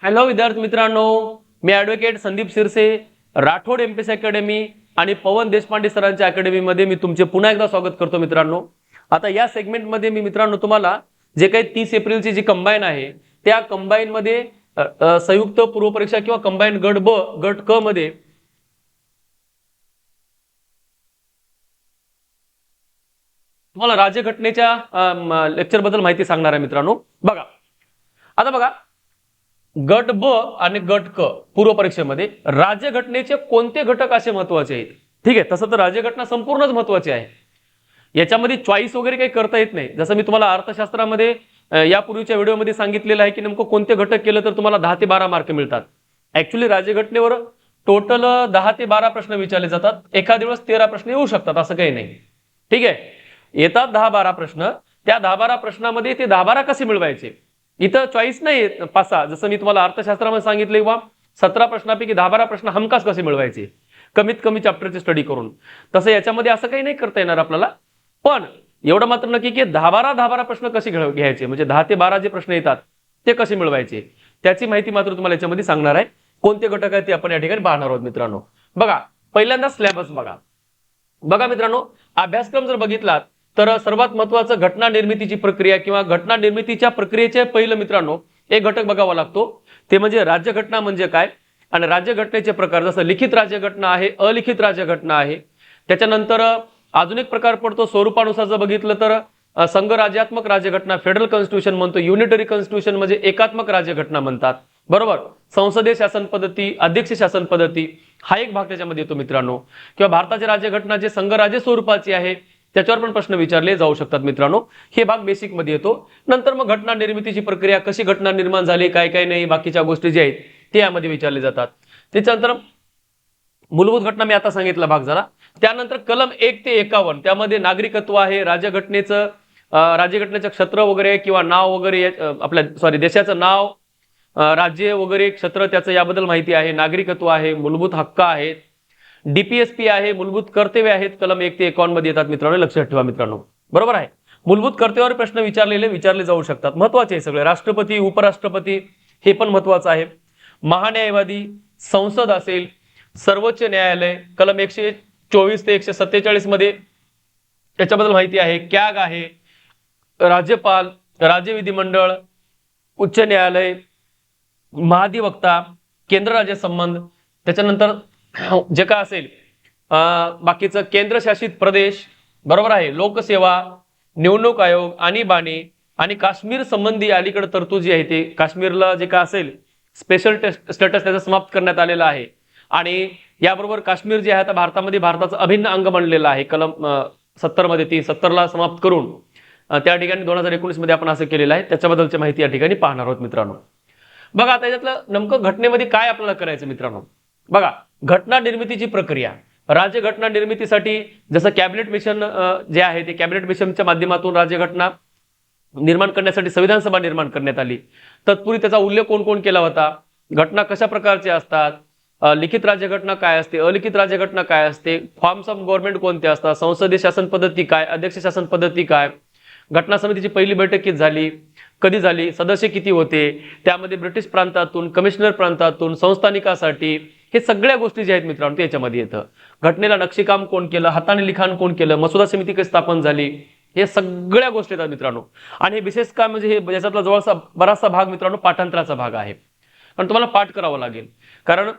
Hello विद्यार्थी मित्रांनो, मी advocate Sandeep Shirse, Rathod MPSC academy आणि पवन देशपांडे सरांच्या अकॅडमीमध्ये मी तुमचे पुन्हा एकदा स्वागत करतो मित्रांनो. आता या सेगमेंटमध्ये मी मित्रांनो तुम्हाला जे काही 30 एप्रिलची जी कंबाईन आहे त्या कंबाईनमध्ये संयुक्त पूर्वपरीक्षा किंवा कंबाईन गट ब गट क मध्ये तुम्हाला राज्यघटनेच्या लेक्चर बद्दल माहिती सांगणार आहे मित्रांनो. बघा आता बघा, गट ब आणि गट क पूर्व परीक्षेमध्ये राज्यघटनेचे कोणते घटक असे महत्वाचे आहेत. ठीक आहे, तसं तर राज्यघटना संपूर्णच महत्वाची आहे. याच्यामध्ये चॉईस वगैरे काही करता येत नाही. जसं मी तुम्हाला अर्थशास्त्रामध्ये यापूर्वीच्या व्हिडिओमध्ये सांगितलेलं आहे की नेमकं कोणते घटक केलं तर तुम्हाला 10 ते 12 मार्क मिळतात. ऍक्च्युली राज्यघटनेवर टोटल 10 ते 12 प्रश्न विचारले जातात. एखाद्या वेळेस 13 प्रश्न येऊ शकतात, असं काही नाही. ठीक आहे, येतात 10-12 प्रश्न. त्या 10-12 प्रश्नामध्ये ते 10-12 कसे मिळवायचे, इथं चॉईस नाही 5-6. जसं मी तुम्हाला अर्थशास्त्रामध्ये सांगितले किंवा 17 प्रश्नापैकी 10-12 प्रश्न हमखास कसे मिळवायचे कमीत कमी चॅप्टरची स्टडी करून, तसं याच्यामध्ये असं काही नाही करता येणार आपल्याला. पण एवढं मात्र नक्की की 10-12 प्रश्न कसे घ्यायचे, म्हणजे 10 ते 12 जे प्रश्न येतात ते कसे मिळवायचे त्याची माहिती मात्र तुम्हाला याच्यामध्ये सांगणार आहे. कोणते घटक आहेत ते आपण या ठिकाणी पाहणार आहोत मित्रांनो. बघा, पहिल्यांदा सिलेबस बघा मित्रांनो, अभ्यासक्रम जर बघितलात तर सर्वात महत्वाचं घटना निर्मितीची प्रक्रिया किंवा घटना निर्मितीच्या प्रक्रियेचे पहिलं मित्रांनो एक घटक बघावा लागतो, ते म्हणजे राज्यघटना म्हणजे काय आणि राज्यघटनेचे प्रकार. जसं लिखित राज्यघटना आहे, अलिखित राज्यघटना आहे. त्याच्यानंतर अजून एक प्रकार पडतो स्वरूपानुसार जर बघितलं तर संघराज्यात्मक राज्यघटना, फेडरल कॉन्स्टिट्यूशन म्हणतो. युनिटरी कॉन्स्टिट्यूशन म्हणजे एकात्मक राज्यघटना म्हणतात, बरोबर. संसदीय शासन पद्धती, अध्यक्ष शासन पद्धती हा एक भाग त्याच्यामध्ये येतो मित्रांनो. किंवा भारताची राज्यघटना जे संघराज्य स्वरूपाची आहे त्याच्यावर पण प्रश्न विचारले जाऊ शकतात मित्रांनो. हे भाग बेसिक मध्ये येतो. नंतर मग घटना निर्मितीची प्रक्रिया, कशी घटना निर्माण झाली, काय काय नाही, बाकीच्या गोष्टी ज्या आहेत ते यामध्ये विचारले जातात. त्याच्यानंतर मूलभूत घटना मी आता सांगितला भाग झाला. त्यानंतर कलम 1 ते 51 त्यामध्ये नागरिकत्व आहे, राज्यघटनेचं क्षेत्र वगैरे किंवा नाव वगैरे, आपल्या देशाचं नाव, राज्य वगैरे, क्षेत्र त्याचं याबद्दल माहिती आहे. नागरिकत्व आहे, मूलभूत हक्क आहेत, डीपीएसपी आहे, मूलभूत कर्तव्य आहेत. कलम 1 ते 51 मध्ये येतात मित्रांनो, लक्षात ठेवा मित्रांनो, बरोबर आहे. मूलभूत कर्तव्यावर प्रश्न विचारले जाऊ शकतात, महत्वाचे आहे सगळे. राष्ट्रपती, उपराष्ट्रपती हे पण महत्वाचं आहे. महान्यायवादी, संसद असेल, सर्वोच्च न्यायालय कलम 124 ते 147 मध्ये त्याच्याबद्दल माहिती आहे. कॅग आहे, राज्यपाल, राज्य विधिमंडळ, उच्च न्यायालय, महाधिवक्ता, केंद्र राज्य संबंध. त्याच्यानंतर जे काय असेल बाकीचं केंद्रशासित प्रदेश, बरोबर आहे, लोकसेवा, निवडणूक आयोग, आणीबाणी आणि काश्मीर संबंधी अलीकडे तरतूद जी आहे ते काश्मीरला जे काय असेल स्पेशल स्टेटस त्याचा समाप्त करण्यात आलेला आहे. आणि याबरोबर काश्मीर जे आहे आता भारताचं अभिन्न अंग बनलेलं आहे. कलम 70 मध्ये 70 ला समाप्त करून त्या ठिकाणी 2019 मध्ये आपण असं केलेलं आहे. त्याच्याबद्दलची माहिती या ठिकाणी पाहणार आहोत मित्रांनो. बघा आता याच्यातलं नेमकं घटनेमध्ये काय आपल्याला करायचं मित्रांनो. बघा, घटना निर्मितीची प्रक्रिया, राज्यघटना निर्मितीसाठी जसं कॅबिनेट मिशन जे आहे ते कॅबिनेट मिशनच्या माध्यमातून राज्यघटना निर्माण करण्यासाठी संविधान सभा निर्माण करण्यात आली. तत्पूर्वी त्याचा उल्लेख कोण कोण केला होता, घटना कशा प्रकारच्या असतात, लिखित राज्यघटना काय असते, अलिखित राज्यघटना काय असते, फॉर्म्स ऑफ गव्हर्नमेंट कोणते असतात, संसदीय शासन पद्धती काय, अध्यक्ष शासन पद्धती काय, घटना समितीची पहिली बैठक कधी झाली, सदस्य किती होते, त्यामध्ये ब्रिटिश प्रांतातून, कमिशनर प्रांतातून, संस्थानिकासाठी, हे सगळ्या गोष्टी ज्या आहेत मित्रांनो ते याच्यामध्ये येतं. घटनेला नक्षीकाम कोण केलं, हाताने लिखाण कोण केलं, मसुदा समिती कशी स्थापन झाली, हे सगळ्या गोष्टी येतात मित्रांनो. आणि हे विशेष काय म्हणजे हे याच्यातला जवळचा बराचसा भाग मित्रांनो पाठांतराचा भाग आहे. पण तुम्हाला पाठ करावं लागेल, कारण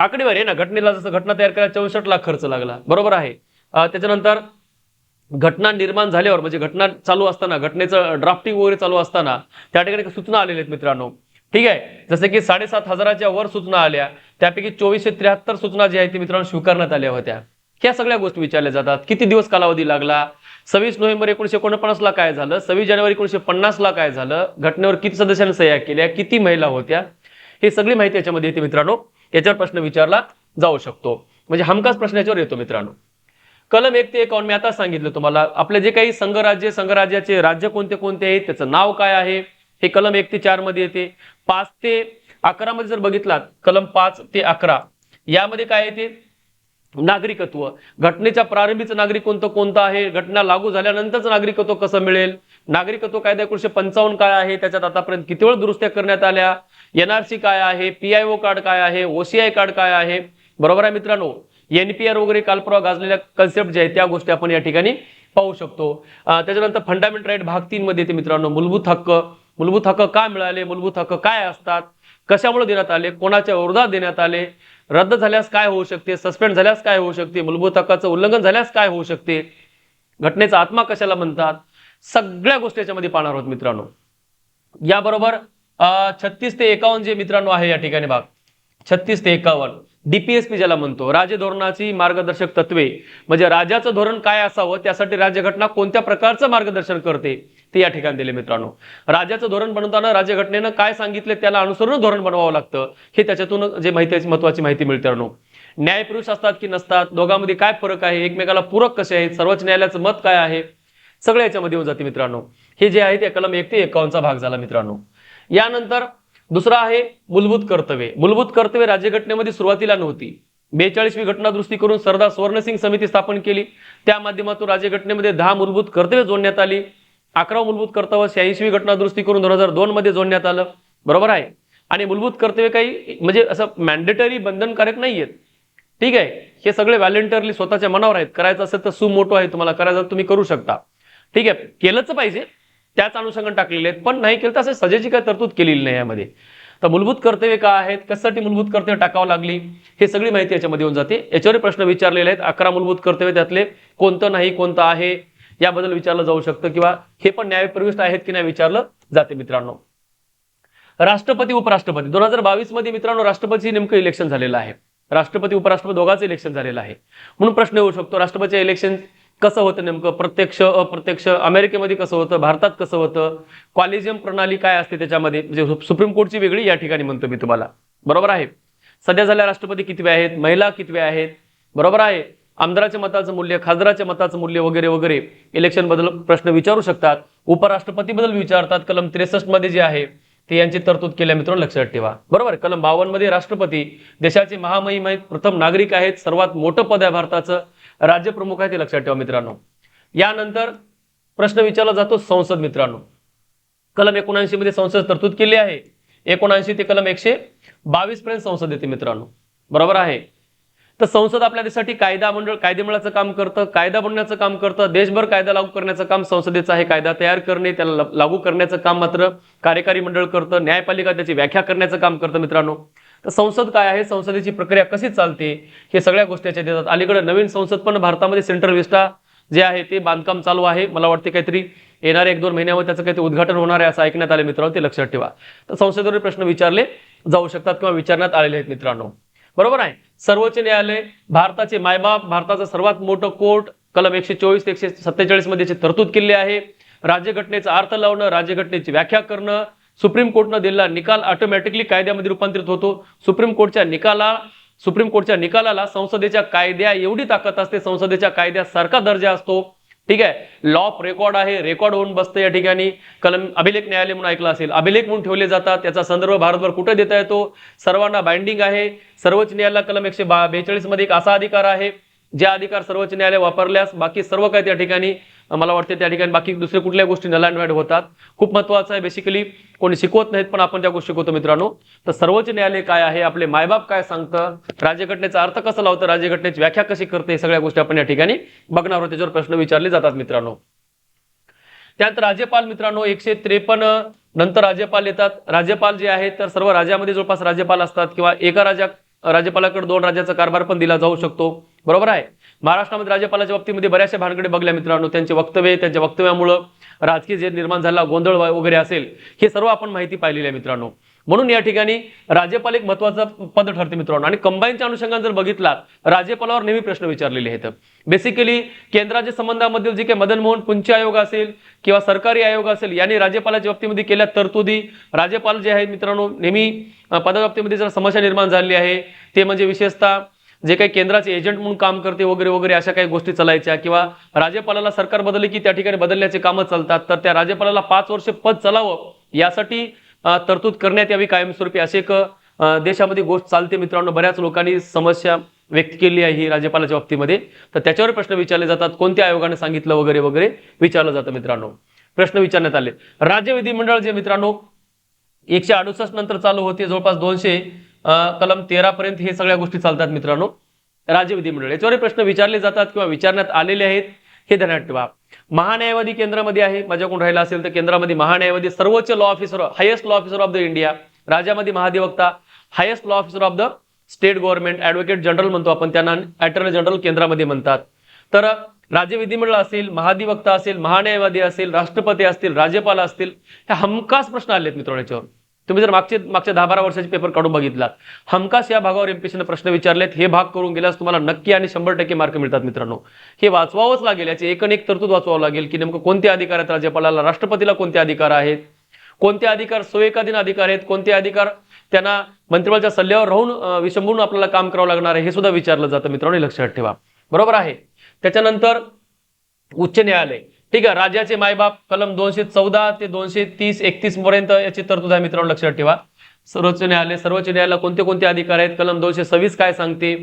आकडेवारी आहे ना. घटनेला जसं घटना तयार करायला 64 लाख खर्च लागला, बरोबर आहे. त्याच्यानंतर घटना निर्माण झाल्यावर म्हणजे घटना चालू असताना, घटनेचं ड्राफ्टिंग वगैरे चालू असताना त्या ठिकाणी सूचना आलेल्या आहेत मित्रांनो. ठीक आहे, जसं की 7,500च्या वर सूचना आल्या, त्यापैकी 2473 सूचना ज्या आहेत मित्रांनो स्वीकारण्यात आल्या होत्या. ह्या सगळ्या गोष्टी विचारल्या जातात. किती दिवस कालावधी लागला, 26 नोव्हेंबर 1949 ला काय झालं, 26 जानेवारी 1950 ला काय झालं, घटनेवर किती सदस्यांनी सह्या केल्या, किती महिला होत्या, हे सगळी माहिती याच्यामध्ये येते मित्रांनो. याच्यावर प्रश्न विचारला जाऊ शकतो, म्हणजे हमखास प्रश्न याच्यावर येतो मित्रांनो. कलम 1 ते 51 मी आता सांगितलं तुम्हाला. आपले जे काही संघराज्याचे राज्य कोणते कोणते आहेत, त्याचं नाव काय आहे, हे कलम 1 ते 4 मध्ये येते. 5 ते 11 मध्ये जर बघितलात, कलम 5 ते 11 यामध्ये काय येते, नागरिकत्व, घटनेच्या प्रारंभीचं नागरिक कोणतं आहे, घटना लागू झाल्यानंतरच नागरिकत्व कसं मिळेल, नागरिकत्व कायदा 1955 काय आहे, त्याच्यात आतापर्यंत किती वेळ दुरुस्त्या करण्यात आल्या, एनआरसी काय आहे, PIO कार्ड काय आहे, OCI कार्ड काय आहे, बरोबर आहे मित्रांनो. NPR वगैरे कालपर्वा गाजलेल्या कन्सेप्ट जे आहेत त्या गोष्टी आपण या ठिकाणी पाहू शकतो. त्याच्यानंतर फंडामेंटल राईट भाग 3 मध्ये येते मित्रांनो, मूलभूत हक्क का मिळाले, मूलभूत हक्क काय असतात, कशामुळे देण्यात आले, कोणाच्या विरोधात देण्यात आले, रद्द झाल्यास काय होऊ शकते, सस्पेंड झाल्यास काय होऊ शकते, मूलभूत हक्काचं उल्लंघन झाल्यास काय होऊ शकते, घटनेचा आत्मा कशाला म्हणतात, सगळ्या गोष्टी याच्यामध्ये पाहणार आहोत मित्रांनो. याबरोबर 36 ते 51 जे मित्रांनो आहे या ठिकाणी भाग 36 ते 51 DPSP ज्याला म्हणतो, राज्य धोरणाची मार्गदर्शक तत्वे, म्हणजे राज्याचं धोरण काय असावं, त्यासाठी राज्यघटना कोणत्या प्रकारचं मार्गदर्शन करते ते या ठिकाणी दिले मित्रांनो. राज्याचं धोरण बनवताना राज्यघटनेनं काय सांगितले त्याला अनुसरून धोरण बनवावं लागतं, हे त्याच्यातून जे माहिती महत्वाची माहिती मिळते मित्रांनो. न्यायपुरुष असतात की नसतात, दोघांमध्ये काय फरक आहे, एकमेकाला पूरक कसे आहेत, सर्वोच्च न्यायालयाचं मत काय आहे, सगळं याच्यामध्ये येऊन जाते मित्रांनो. हे जे आहे ते कलम 1 ते 51 भाग झाला मित्रांनो. यानंतर दुसरा आहे मूलभूत कर्तव्ये. मूलभूत कर्तव्ये राज्यघटनेमध्ये सुरुवातीला नव्हती. 42वी घटना दुरुस्ती करून सरदार सुवर्णसिंग समिती स्थापन केली, त्या माध्यमातून राज्यघटनेमध्ये 10 मूलभूत कर्तव्ये जोडण्यात आली. 11 मूलभूत कर्तव्य 86वी घटना दुरुस्ती करून 2002 मध्ये जोडण्यात आलं, बरोबर आहे. आणि मूलभूत कर्तव्य काही म्हणजे असं मॅन्डेटरी बंधनकारक नाहीयेत, ठीक आहे. हे सगळे व्हॉलंटिअरली स्वतःच्या मनावर आहेत, करायचं असेल तर सुमोटो आहे, तुम्हाला करायचं तुम्ही करू शकता, ठीक आहे. केलंच पाहिजे त्याच अनुषंगाने टाकलेले आहेत, पण नाही केलं तर असे सजेची काय तरतूद केलेली नाही यामध्ये. तर मूलभूत कर्तव्ये काय आहेत, कशासाठी मूलभूत कर्तव्य टाकावं लागली, हे सगळी माहिती याच्यामध्ये येऊन जाते. याच्यावर प्रश्न विचारलेले आहेत. 11 मूलभूत कर्तव्य त्यातले कोणतं नाही कोणतं आहे याबद्दल विचारलं जाऊ शकतं, किंवा हे पण न्यायप्रविष्ट आहेत की नाही विचारलं जाते मित्रांनो. राष्ट्रपती उपराष्ट्रपती 2022 मध्ये मित्रांनो राष्ट्रपतीचे नेमकं इलेक्शन झालेलं आहे. राष्ट्रपती उपराष्ट्रपती दोघांचं इलेक्शन झालेलं आहे. म्हणून प्रश्न येऊ शकतो, राष्ट्रपतीचे इलेक्शन कसं होतं नेमकं, प्रत्यक्ष अप्रत्यक्ष, अमेरिकेमध्ये कसं होतं, भारतात कसं होतं, कॉलेजियम प्रणाली काय असते त्याच्यामध्ये, म्हणजे सुप्रीम कोर्टची वेगळी या ठिकाणी म्हणतो मी तुम्हाला, बरोबर आहे. सध्या झाल्या राष्ट्रपती कितवे आहेत, महिला कितवे आहेत, बरोबर आहे. आमदाराच्या मताचं मूल्य, खासदाराच्या मताचं मूल्य वगैरे वगैरे इलेक्शन बद्दल प्रश्न विचारू शकतात. उपराष्ट्रपती बद्दल विचारतात. कलम 63 मध्ये जे आहे ते यांची तरतूद केल्या मित्रांनो, लक्षात ठेवा, बरोबर. कलम 52 मध्ये राष्ट्रपती देशाचे महामहिम आहेत, प्रथम नागरिक आहेत, सर्वात मोठं पद आहे भारताचं, राज्यप्रमुख आहे, ते लक्षात ठेवा मित्रांनो. यानंतर प्रश्न विचारला जातो संसद मित्रांनो. कलम 79 मध्ये संसद तरतूद केली आहे. 79 ते कलम 122 पर्यंत संसद येते मित्रांनो, बरोबर आहे. तर संसद आपल्या देशासाठी कायदेमंडळाचं काम करतं, कायदा बनवण्याचं काम करतं. देशभर कायदा लागू करण्याचं काम संसदेचं आहे. कायदा तयार करणे, त्याला लागू करण्याचं काम मात्र कार्यकारी मंडळ करतं. न्यायपालिका त्याची व्याख्या करण्याचं काम करतं मित्रांनो. तर संसद काय आहे, संसदेची प्रक्रिया कशी चालते, हे सगळ्या गोष्टी याच्यात येतात. अलीकडे नवीन संसद पण भारतामध्ये सेंट्रल विस्टा जे आहे ते बांधकाम चालू आहे. मला वाटते काहीतरी येणाऱ्या 1-2 महिन्यामध्ये त्याचं काहीतरी उद्घाटन होणार आहे असं ऐकण्यात आले मित्रांनो, ते लक्षात ठेवा. तर संसदेवर प्रश्न विचारले जाऊ शकतात किंवा विचारण्यात आलेले आहेत मित्रांनो, बरोबर आहे. सर्वोच्च न्यायालय भारताचे मायबाप, भारताचं सर्वात मोठं कोर्ट, कलम 124 ते 147 मध्ये तरतूद केली आहे. राज्यघटनेचा अर्थ लावणं, राज्यघटनेची व्याख्या करणं, सुप्रीम कोर्टनं दिलेला निकाल ऑटोमॅटिकली कायद्यामध्ये रूपांतरित होतो. सुप्रीम कोर्टच्या निकालाला संसदेच्या कायद्या एवढी ताकद असते, संसदेच्या कायद्यासारखा दर्जा असतो, ठीक आहे. लॉ ऑफ रेकॉर्ड आहे, रेकॉर्ड होऊन बसतं या ठिकाणी. कलम अभिलेख न्यायालय म्हणून ऐकलं असेल, अभिलेख म्हणून ठेवले जातात. त्याचा संदर्भ भारतभर कुठे देता येतो, सर्वांना बाइंडिंग आहे. सर्वोच्च न्यायालयाला कलम 142 मध्ये एक असा अधिकार आहे, ज्या अधिकार सर्वोच्च न्यायालय वापरल्यास बाकी सर्व काय त्या ठिकाणी मला वाटते त्या ठिकाणी बाकी दुसऱ्या कुठल्या गोष्टी नल अँड व्हॉइड होतात. खूप महत्वाचं आहे. बेसिकली कोणी शिकवत नाहीत पण आपण त्या गोष्टी शिकवतो मित्रांनो. तर सर्वोच्च न्यायालय काय आहे, आपले मायबाप काय सांगतं, राज्यघटनेचा अर्थ कसा लावतं, राज्यघटनेची व्याख्या कशी करते, सगळ्या गोष्टी आपण या ठिकाणी बघणार आहोत. त्याच्यावर प्रश्न विचारले जातात मित्रांनो. त्यानंतर राज्यपाल मित्रांनो 153 नंतर राज्यपाल येतात. राज्यपाल जे आहेत तर सर्व राज्यामध्ये जवळपास राज्यपाल असतात, किंवा एका राज्यपालाकडे 2 राज्याचा कारभार पण दिला जाऊ शकतो, बरोबर आहे. महाराष्ट्रामध्ये राज्यपालाच्या बाबतीमध्ये बऱ्याचशा भानगडी बघल्या मित्रांनो. त्यांच्या वक्तव्यामुळे राजकीय जे निर्माण झाला गोंधळ वगैरे असेल, हे सर्व आपण माहिती पाहिलेली आहे मित्रांनो. म्हणून या ठिकाणी राज्यपाल एक महत्वाचं पद ठरते मित्रांनो. आणि कंबाईनच्या अनुषंगाने जर बघितला, राज्यपालावर नेहमी प्रश्न विचारलेले आहेत. बेसिकली केंद्राच्या संबंधामधील जे काही मदन मोहन पुंच आयोग असेल किंवा सरकारी आयोग असेल, यांनी राज्यपालाच्या बाबतीमध्ये केल्या तरतुदी. राज्यपाल जे आहेत मित्रांनो नेहमी पदाबाबतीमध्ये जर समस्या निर्माण झाली आहे, ते म्हणजे विशेषतः जे काही केंद्राचे एजंट म्हणून काम करते वगैरे वगैरे अशा काही गोष्टी चालायच्या, किंवा राज्यपालाला सरकार बदलले की त्या ठिकाणी बदलण्याचे कामं चालतात, तर त्या राज्यपालाला 5 वर्ष पद चालावं यासाठी तरतूद करण्यात यावी कायमस्वरूपी, असे एक देशामध्ये गोष्ट चालते मित्रांनो. बऱ्याच लोकांनी समस्या व्यक्त केली आहे ही राज्यपालाच्या बाबतीमध्ये. तर त्याच्यावर प्रश्न विचारले जातात, कोणत्या आयोगाने सांगितलं वगैरे वगैरे विचारलं जातं मित्रांनो. प्रश्न विचारण्यात आले. राज्य विधिमंडळ जे मित्रांनो 168 नंतर चालू होते, जवळपास 200 कलम 13 पर्यंत हे सगळ्या गोष्टी चालतात मित्रांनो. राज्य विधिमंडळ याच्यावर प्रश्न विचारले जातात किंवा विचारण्यात आलेले आहेत, हे ध्यानात ठेवा. महान्यायवादी केंद्रामध्ये आहे, माझ्याकडून राहिला असेल तर केंद्रामध्ये महान्यायवादी, सर्वोच्च law officer, highest law officer of the India. राज्यामध्ये महाधिवक्ता, highest law officer of the state government, advocate general म्हणतो आपण त्यांना, अटॉर्नी जनरल केंद्रामध्ये म्हणतात. तर राज्य विधिमंडळ असेल, महाधिवक्ता असेल, महान्यायवादी असेल, राष्ट्रपती असतील, राज्यपाल असतील, हे हमखास प्रश्न आलेत मित्रांनो याच्यावर. तुम्ही जर मागच्या 10-12 वर्षाचे पेपर काढून बघितलात, हमखास या भागावर एमपीएससीने प्रश्न विचारलेत. हे भाग करून गेल्यास तुम्हाला नक्की आणि 100% मार्क मिळतात मित्रांनो. हे वाचवावंच लागेल, याचे एक तरतूद वाचवावं लागेल की नेमकं कोणते अधिकार आहेत राज्यपालाला, राष्ट्रपतीला कोणते अधिकार आहेत, कोणते अधिकार स्वयंकाधीन अधिकार आहेत, कोणते अधिकार त्यांना मंत्रिमंडळाच्या सल्ल्यावर राहून विसंबून आपल्याला काम करावं लागणार आहे, हे सुद्धा विचारलं जातं मित्रांनो, लक्षात ठेवा. बरोबर आहे. त्याच्यानंतर उच्च न्यायालय, ठीक आहे. राज्याचे मायबाप कलम 214 ते 230-31 पर्यंत याची तरतूद आहे मित्रांनो, लक्षात ठेवा. सर्वोच्च न्यायालयाला कोणते कोणते अधिकार आहेत, कलम 226 काय सांगते,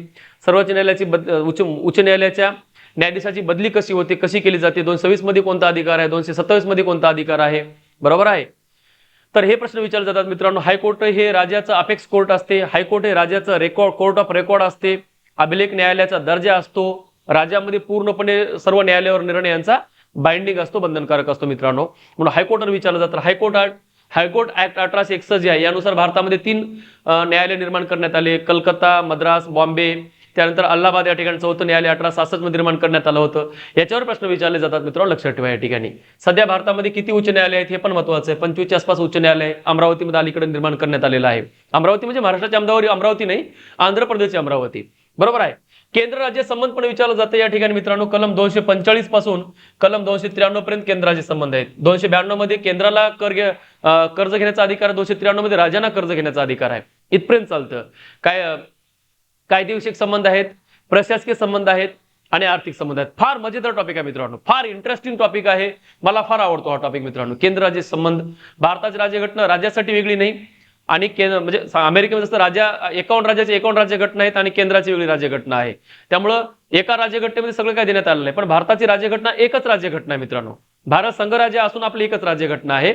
सर्वोच्च न्यायालयाची उच्च न्यायालयाच्या न्यायाधीशाची बदली कशी होते, कशी केली जाते, 226 मध्ये कोणता अधिकार आहे, 227 मध्ये कोणता अधिकार आहे. बरोबर आहे. तर हे प्रश्न विचारले जातात मित्रांनो. हायकोर्ट हे राज्याचं अपेक्स कोर्ट असते, हायकोर्ट हे राज्याचं कोर्ट ऑफ रेकॉर्ड असते, अभिलेख न्यायालयाचा दर्जा असतो, राज्यामध्ये पूर्णपणे सर्व न्यायालयावर निर्णय यांचा बाइंडिंग असतो, बंधनकारक असतो मित्रांनो. म्हणून हायकोर्टवर विचारलं जातं. हायकोर्ट ऍक्ट 1861 जे आहे यानुसार भारतामध्ये 3 न्यायालय निर्माण करण्यात आले, कलकत्ता, मद्रास, बॉम्बे. त्यानंतर अल्हाबाद या ठिकाणी 4थं न्यायालय 1866 मध्ये निर्माण करण्यात आलं होतं. याच्यावर प्रश्न विचारले जातात मित्रांनो, लक्षात ठेवा. या ठिकाणी सध्या भारतामध्ये किती उच्च न्यायालय आहेत हे पण महत्वाचं आहे. 25च्या आसपास उच्च न्यायालय अमरावतीमध्ये अलीकडे निर्माण करण्यात आलेलं आहे. अमरावती म्हणजे महाराष्ट्राची अमरावती नाही, आंध्र प्रदेशची अमरावती. बरोबर आहे. केंद्र राज्य संबंध पण विचारलं जातं या ठिकाणी मित्रांनो. कलम 245 पासून कलम 293 पर्यंत केंद्र राज्य संबंध आहेत. 292 मध्ये केंद्राला कर्ज घेण्याचा अधिकार, 293 मध्ये राज्यांना कर्ज घेण्याचा अधिकार आहे. इथपर्यंत चालतं. काय कायदेविषयक संबंध आहेत, प्रशासकीय संबंध आहेत आणि आर्थिक संबंध आहेत. फार मजेदार टॉपिक आहे मित्रांनो, फार इंटरेस्टिंग टॉपिक आहे. मला फार आवडतो हा टॉपिक मित्रांनो. केंद्र राज्य संबंध, भारताची राज्यघटना राज्यासाठी वेगळी नाही आणि म्हणजे अमेरिकेमध्ये जसं 51 राज्याची 51 राज्यघटना आहेत आणि केंद्राची वेगळी राज्यघटना आहे. त्यामुळं एका राज्यघटनेमध्ये सगळं काय देण्यात आलं नाही, पण भारताची राज्यघटना एकच राज्यघटना आहे मित्रांनो. भारत संघराज्य असून आपली एकच राज्यघटना आहे.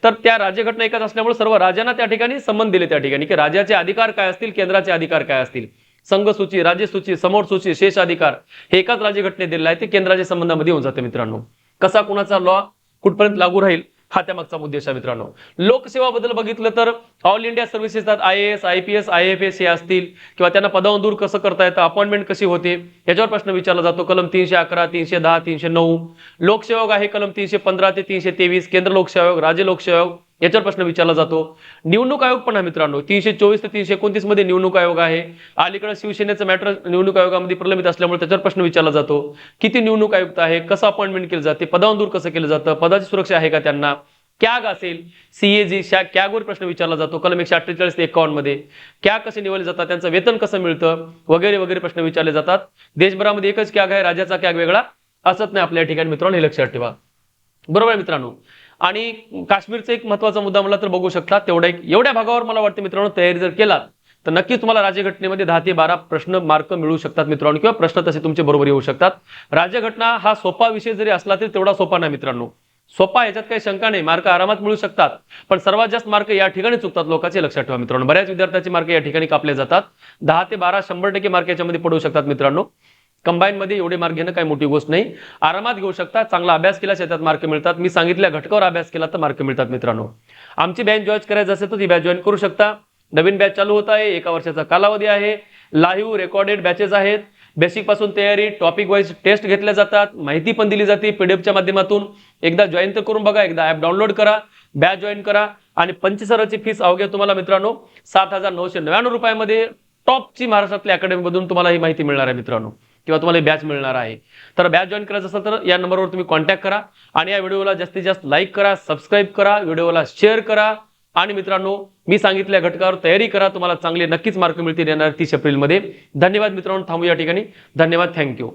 तर त्या राज्यघटना एकच असल्यामुळे सर्व राज्यांना त्या ठिकाणी संबंध दिले त्या ठिकाणी की राज्याचे अधिकार काय असतील, केंद्राचे अधिकार काय असतील. संघ सूची, राज्य सूची, समोर सूची, शेष अधिकार हे एकाच राज्यघटनेत दिलेलं आहे. ते केंद्राच्या संबंधामध्ये येऊन जाते मित्रांनो. कसा कुणाचा लॉ कुठपर्यंत लागू राहील हा त्यामागचा उद्देश आहे मित्रांनो. लोकसेवा बद्दल बघितलं तर all India services IAS, IPS, IFS हे असतील किंवा त्यांना पदावरून दूर कसं करता येतं, अपॉइंटमेंट कशी होते, याच्यावर प्रश्न विचारला जातो. कलम 311, 310, 309. लोकसेवा आहे कलम 315 ते 323. केंद्र लोकसेवा आयोग, राज्य लोकसेवा आयोग याच्यावर प्रश्न विचारला जातो. निवडणूक आयोग पण आहे मित्रांनो. 324 ते 329 मध्ये निवडणूक आयोग आहे. अलीकडे शिवसेनेचं मॅटर निवडणूक आयोगामध्ये प्रलंबित असल्यामुळे त्याच्यावर प्रश्न विचारला जातो. किती निवडणूक आयुक्त आहे, कसं अपॉइंटमेंट केलं जाते, पदावरून दूर कसं केलं जातं, पदाची सुरक्षा आहे का त्यांना, कॅग असेल, CAG कॅगवर प्रश्न विचारला जातो. कलम 148 ते 51 मध्ये कॅग कसे निवडले जातात, त्यांचं वेतन कसं मिळतं वगैरे वगैरे प्रश्न विचारले जातात. देशभरामध्ये एकच कॅग आहे, राज्याचा कॅग वेगळा असत नाही आपल्या ठिकाणी मित्रांनो, हे लक्षात ठेवा. बरोबर मित्रांनो. आणि काश्मीरचा एक महत्वाचा मुद्दा मला तर बघू शकता एवढ्या भागावर मला वाटतं मित्रांनो तयारी जर केलात तर नक्कीच तुम्हाला राज्यघटनेमध्ये 10 ते 12 प्रश्न मार्क मिळू शकतात मित्रांनो, किंवा प्रश्न तसे तुमचे बरोबर येऊ शकतात. राज्यघटना हा सोपा विषय जरी असला तरी तेवढा सोपा नाही मित्रांनो. सोपा याच्यात काही शंका नाही, मार्क आरामात मिळू शकतात, पण सर्वात जास्त मार्क या ठिकाणी चुकतात लोकांचे, लक्षात ठेवा मित्रांनो. बऱ्याच विद्यार्थ्यांचे मार्क या ठिकाणी कापले जातात. 10 ते 12 100% मार्क याच्यामध्ये पडू शकतात मित्रांनो. कंबाईन मध्ये एवढे मार्क घेणं काही मोठी गोष्ट नाही, आरामात घेऊ शकता. चांगला अभ्यास केला त्यात मार्क मिळतात. मी सांगितल्या घटकावर अभ्यास केला तर मार्क मिळतात मित्रांनो. आमची बॅच जॉईन करायचं असेल तर ती बॅच जॉईन करू शकता. नवीन बॅच चालू होत आहे, 1 वर्षाचा कालावधी आहे, लाईव्ह रेकॉर्डेड बॅचेस आहेत. बेसिक पासून तयारी, टॉपिक वाईज टेस्ट घेतल्या जातात, माहिती पण दिली जाते पीडीएफच्या माध्यमातून. एकदा जॉईन तर करून बघा, एकदा ऍप डाउनलोड करा, बॅच जॉईन करा. आणि 25 सरांची फीस अवघ्या तुम्हाला मित्रांनो 7,999 रुपयामध्ये टॉपची महाराष्ट्रातल्या अकॅडमी मधून तुम्हाला ही माहिती मिळणार आहे मित्रांनो, किंवा तुम्हाला बॅच मिळणार आहे. तर बॅच जॉईन करायचं असेल तर या नंबरवर तुम्ही कॉन्टॅक्ट करा आणि या व्हिडिओला जास्तीत जास्त लाईक करा, सबस्क्राईब करा, व्हिडिओला शेअर करा. आणि मित्रांनो मी सांगितल्या घटकावर तयारी करा, तुम्हाला चांगले नक्कीच मार्क मिळतील येणार 30 एप्रिलमध्ये. धन्यवाद मित्रांनो, थांबू या ठिकाणी. धन्यवाद, थँक्यू.